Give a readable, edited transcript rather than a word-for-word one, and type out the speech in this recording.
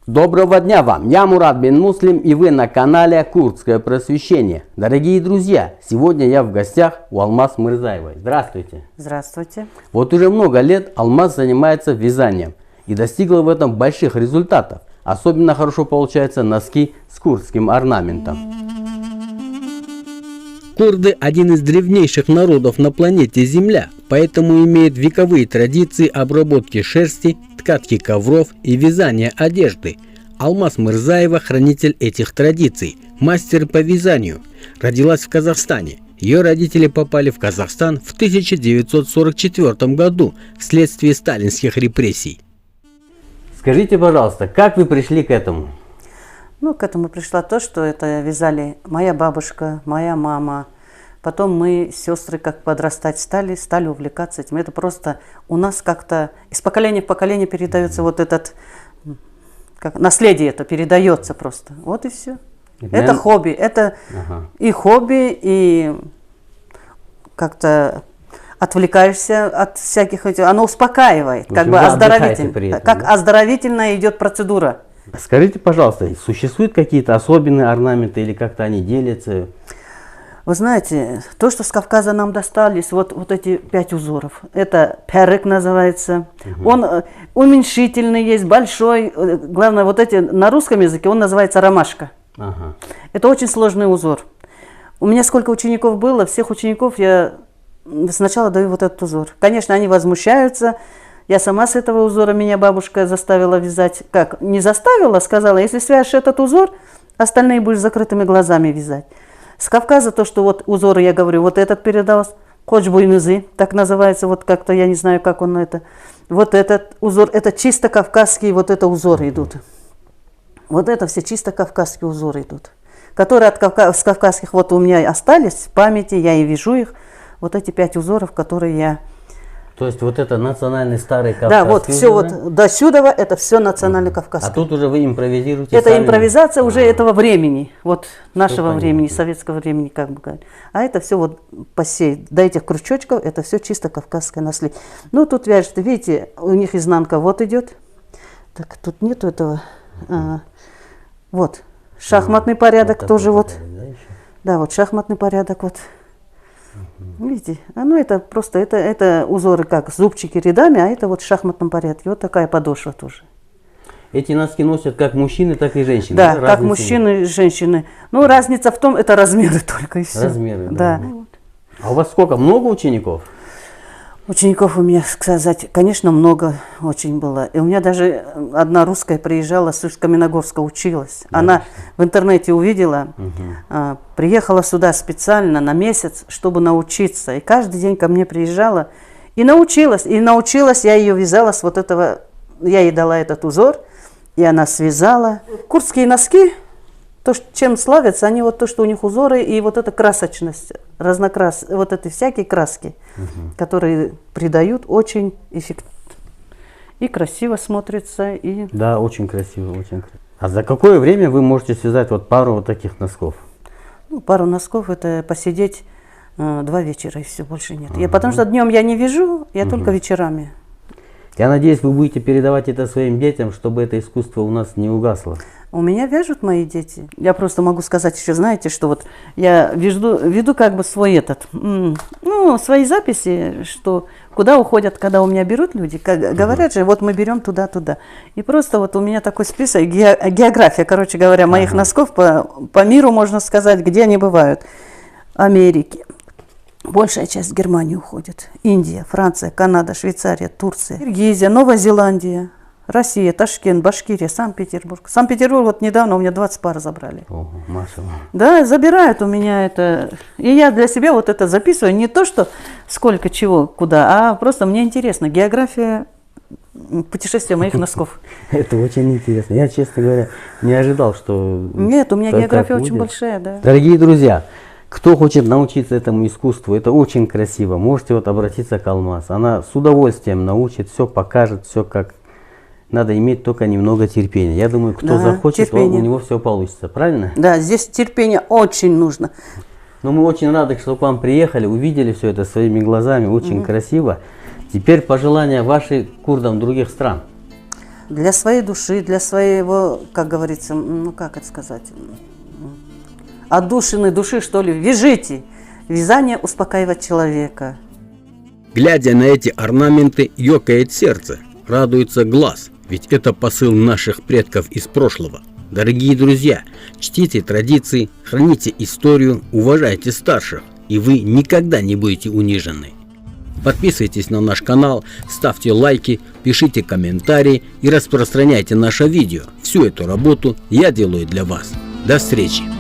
Доброго дня вам! Я Мурат бин Муслим, и вы на канале Курдское просвещение. Дорогие друзья, сегодня я в гостях у Алмаз Мырзаевой. Здравствуйте! Здравствуйте! Вот уже много лет Алмаз занимается вязанием и достигла в этом больших результатов. Особенно хорошо получаются носки с курдским орнаментом. Курды – один из древнейших народов на планете Земля, поэтому имеют вековые традиции обработки шерсти, ткатки ковров и вязания одежды. Алмаз Мырзаева – хранитель этих традиций, мастер по вязанию. Родилась в Казахстане. Ее родители попали в Казахстан в 1944 году вследствие сталинских репрессий. Скажите, пожалуйста, как вы пришли к этому? Ну, к этому пришла то, что это вязали моя бабушка, моя мама. Потом мы, сестры, как подрастать стали увлекаться этим. Это просто у нас как-то из поколения в поколение передается вот этот, как, наследие это передается просто. Вот и все. Это хобби. Это и хобби, и как-то отвлекаешься от всяких этих. Оно успокаивает, как бы оздоровительно. Как оздоровительная идет процедура. Скажите, пожалуйста, существуют какие-то особенные орнаменты или как-то они делятся? Вы знаете, то, что с Кавказа нам достались, вот эти 5 узоров, это перек называется. Он уменьшительный есть, большой. Главное, вот эти на русском языке он называется ромашка. Это очень сложный узор. У меня сколько учеников было, всех учеников я сначала даю вот этот узор. Конечно, они возмущаются. Я сама с этого узора, меня бабушка заставила вязать. Как? Не заставила, сказала, если свяжешь этот узор, остальные будешь закрытыми глазами вязать. С Кавказа то, что вот узоры, я говорю, вот этот передался, Коч-Буйнузы, так называется, вот как-то, я не знаю, как он это. Вот этот узор, это чисто кавказские, вот это узоры идут. Вот это все чисто кавказские узоры идут. Которые с кавказских вот у меня остались в памяти, я и вяжу их. Вот эти 5 узоров, которые я... То есть вот это национальный старый кавказский Да, вот все вот до сюда, это все национальный кавказский. А тут уже вы импровизируете это сами? Импровизация уже этого времени, вот нашего времени, советского времени, как бы говорить. А это все вот по сей, до этих крючочков, это все чисто кавказское наследие. Ну тут вяжет, видите, у них изнанка вот идет. Так, тут нету этого. Вот, шахматный порядок вот тоже вот. Порядок, да, вот шахматный порядок вот. Видите, ну это просто, это узоры как зубчики рядами, а это вот в шахматном порядке. Вот такая подошва тоже. Эти носки носят как мужчины, так и женщины? Да, как мужчины и женщины. Ну, разница в том, это размеры только и все. Размеры, да. А у вас сколько? Много учеников? Учеников у меня, сказать, конечно, много очень было. И у меня даже одна русская приезжала с Каменогорска, училась. Да. Она в интернете увидела, приехала сюда специально на месяц, чтобы научиться. И каждый день ко мне приезжала и научилась. И научилась, я ее вязала с вот этого, я ей дала этот узор, и она связала. Курдские носки, то, чем славятся, они вот то, что у них узоры и вот эта красочность, вот эти всякие краски, которые придают очень эффективно. И красиво смотрится. И... Да, очень красиво, очень красиво. А за какое время вы можете связать вот пару вот таких носков? Ну, пару носков это посидеть 2 вечера и все, больше нет. Потому что днем я не вяжу, я только вечерами. Я надеюсь, вы будете передавать это своим детям, чтобы это искусство у нас не угасло. У меня вяжут мои дети. Я просто могу сказать еще, знаете, что вот я веду как бы свой свои записи, что куда уходят, когда у меня берут люди, как говорят же, вот мы берем туда-туда. И просто вот у меня такой список, география, короче говоря, моих носков по миру, можно сказать, где они бывают. Америки. Большая часть в Германии уходит. Индия, Франция, Канада, Швейцария, Турция, Киргизия, Новая Зеландия, Россия, Ташкент, Башкирия, Санкт-Петербург. Санкт-Петербург вот недавно у меня 20 пар забрали. Ого, машаллах. Да, забирают у меня это. И я для себя вот это записываю. Не то, что сколько чего, куда, а просто мне интересно. География путешествия моих носков. Это очень интересно. Я, честно говоря, не ожидал, что... Нет, у меня география очень большая, да. Дорогие друзья, кто хочет научиться этому искусству, это очень красиво. Можете вот обратиться к Алмаз. Она с удовольствием научит, все покажет, все как... Надо иметь только немного терпения. Я думаю, кто захочет, у него все получится. Правильно? Да, здесь терпение очень нужно. Но мы очень рады, что к вам приехали, увидели все это своими глазами. Очень красиво. Теперь пожелания ваши курдам других стран. для своей души, для своего, как говорится, ну как это сказать, отдушины души, что ли, вяжите. Вязание успокаивает человека. Глядя на эти орнаменты, ёкает сердце, радуется глаз, ведь это посыл наших предков из прошлого. Дорогие друзья, чтите традиции, храните историю, уважайте старших, и вы никогда не будете унижены. Подписывайтесь на наш канал, ставьте лайки, пишите комментарии и распространяйте наше видео. Всю эту работу я делаю для вас. До встречи!